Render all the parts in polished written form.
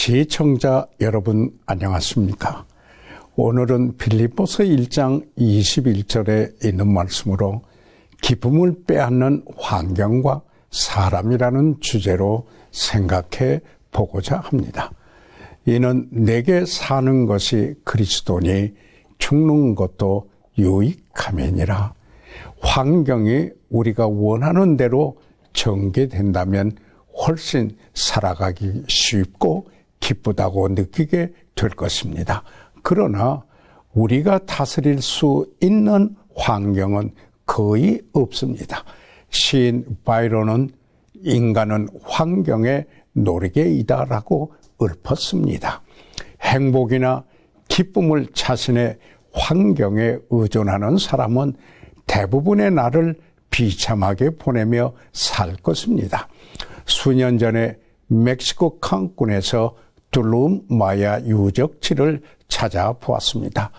시청자 여러분 안녕하십니까? 오늘은 빌립보서 1장 21절에 있는 말씀으로 기쁨을 빼앗는 환경과 사람이라는 주제로 생각해 보고자 합니다. 이는 내게 사는 것이 그리스도니 죽는 것도 유익함이니라. 환경이 우리가 원하는 대로 전개된다면 훨씬 살아가기 쉽고 기쁘다고 느끼게 될 것입니다. 그러나 우리가 다스릴 수 있는 환경은 거의 없습니다. 시인 바이런은 인간은 환경의 노리개이다라고 읊었습니다. 행복이나 기쁨을 자신의 환경에 의존하는 사람은 대부분의 날을 비참하게 보내며 살 것입니다. 수년 전에 멕시코 칸쿤에서 툴룸 마야 유적지를 찾아보았습니다.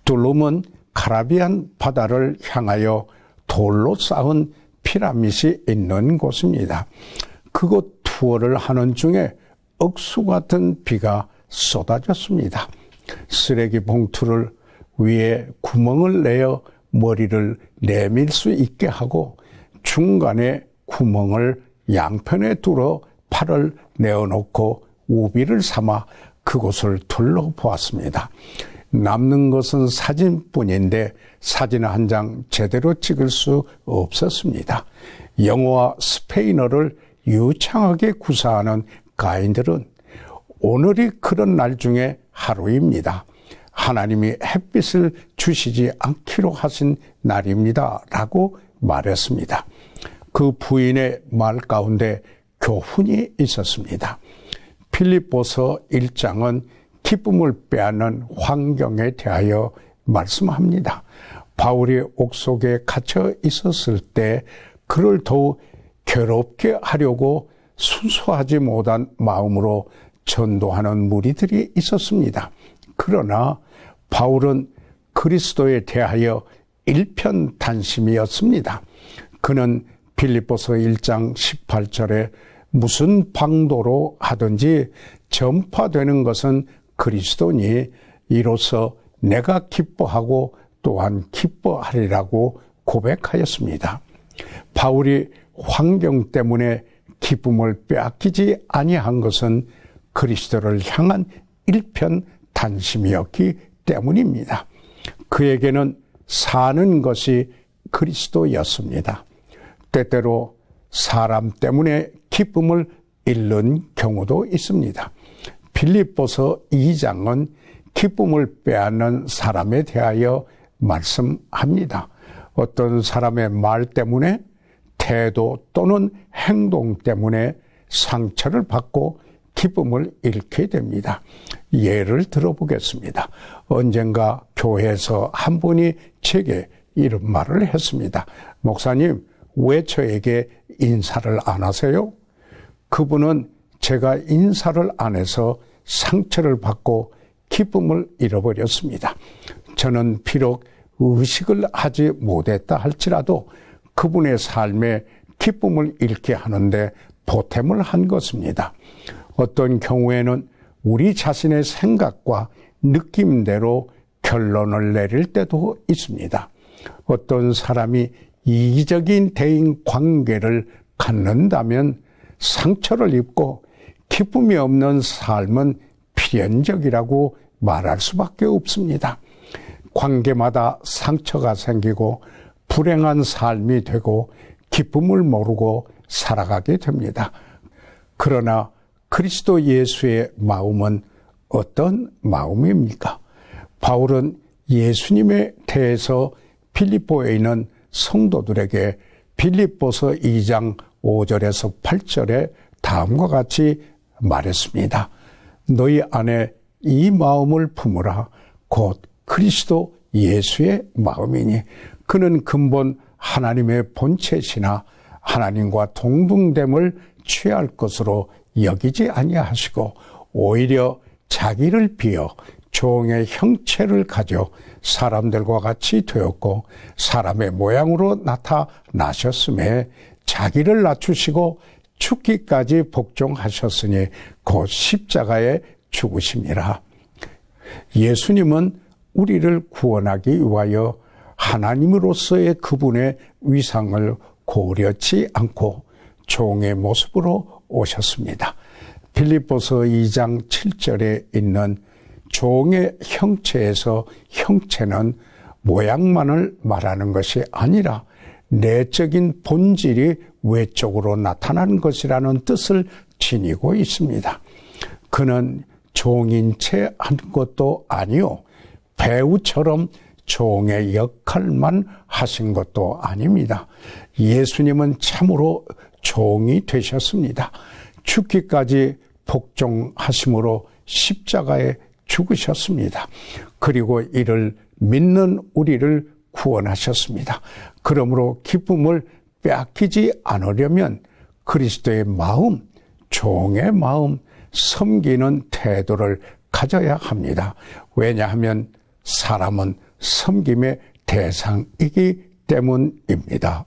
툴룸은 카리비안 바다를 향하여 돌로 쌓은 피라밋이 있는 곳입니다. 그곳 투어를 하는 중에 억수 같은 비가 쏟아졌습니다. 쓰레기 봉투를 위에 구멍을 내어 머리를 내밀 수 있게 하고 중간에 구멍을 양편에 뚫어 팔을 내어놓고 우비를 삼아 그곳을 둘러보았습니다. 남는 것은 사진뿐인데 사진 한 장 제대로 찍을 수 없었습니다. 영어와 스페인어를 유창하게 구사하는 가이드들은 오늘이 그런 날 중에 하루입니다. 하나님이 햇빛을 주시지 않기로 하신 날입니다. 라고 말했습니다. 그 부인의 말 가운데 교훈이 있었습니다. 빌립보서 1장은 기쁨을 빼앗는 환경에 대하여 말씀합니다. 바울이 옥속에 갇혀 있었을 때 그를 더욱 괴롭게 하려고 순수하지 못한 마음으로 전도하는 무리들이 있었습니다. 그러나 바울은 그리스도에 대하여 일편단심이었습니다. 그는 빌립보서 1장 18절에 무슨 방도로 하든지 전파되는 것은 그리스도니 이로써 내가 기뻐하고 또한 기뻐하리라고 고백하였습니다. 바울이 환경 때문에 기쁨을 빼앗기지 아니한 것은 그리스도를 향한 일편단심이었기 때문입니다. 그에게는 사는 것이 그리스도였습니다. 때때로 사람 때문에 기쁨을 잃는 경우도 있습니다. 빌립보서 2장은 기쁨을 빼앗는 사람에 대하여 말씀합니다. 어떤 사람의 말 때문에 태도 또는 행동 때문에 상처를 받고 기쁨을 잃게 됩니다. 예를 들어보겠습니다. 언젠가 교회에서 한 분이 제게 이런 말을 했습니다. 목사님, 왜 저에게 인사를 안 하세요? 그분은 제가 인사를 안 해서 상처를 받고 기쁨을 잃어버렸습니다. 저는 비록 의식을 하지 못했다 할지라도 그분의 삶에 기쁨을 잃게 하는데 보탬을 한 것입니다. 어떤 경우에는 우리 자신의 생각과 느낌대로 결론을 내릴 때도 있습니다. 어떤 사람이 이기적인 대인 관계를 갖는다면 상처를 입고 기쁨이 없는 삶은 필연적이라고 말할 수밖에 없습니다. 관계마다 상처가 생기고 불행한 삶이 되고 기쁨을 모르고 살아가게 됩니다. 그러나 그리스도 예수의 마음은 어떤 마음입니까? 바울은 예수님에 대해서 빌립보에 있는 성도들에게 빌립보서 2장 5절에서 8절에 다음과 같이 말했습니다. 너희 안에 이 마음을 품으라. 곧 그리스도 예수의 마음이니 그는 근본 하나님의 본체시나 하나님과 동등됨을 취할 것으로 여기지 아니하시고 오히려 자기를 비어 종의 형체를 가져 사람들과 같이 되었고 사람의 모양으로 나타나셨음에 자기를 낮추시고 죽기까지 복종하셨으니 곧 십자가에 죽으심이라. 예수님은 우리를 구원하기 위하여 하나님으로서의 그분의 위상을 고려치 않고 종의 모습으로 오셨습니다. 빌립보서 2장 7절에 있는 종의 형체에서 형체는 모양만을 말하는 것이 아니라 내적인 본질이 외적으로 나타나는 것이라는 뜻을 지니고 있습니다. 그는 종인 채 한 것도 아니요, 배우처럼 종의 역할만 하신 것도 아닙니다. 예수님은 참으로 종이 되셨습니다. 죽기까지 복종하심으로 십자가에 죽으셨습니다. 그리고 이를 믿는 우리를 구원하셨습니다. 그러므로 기쁨을 빼앗기지 않으려면 그리스도의 마음, 종의 마음, 섬기는 태도를 가져야 합니다. 왜냐하면 사람은 섬김의 대상이기 때문입니다.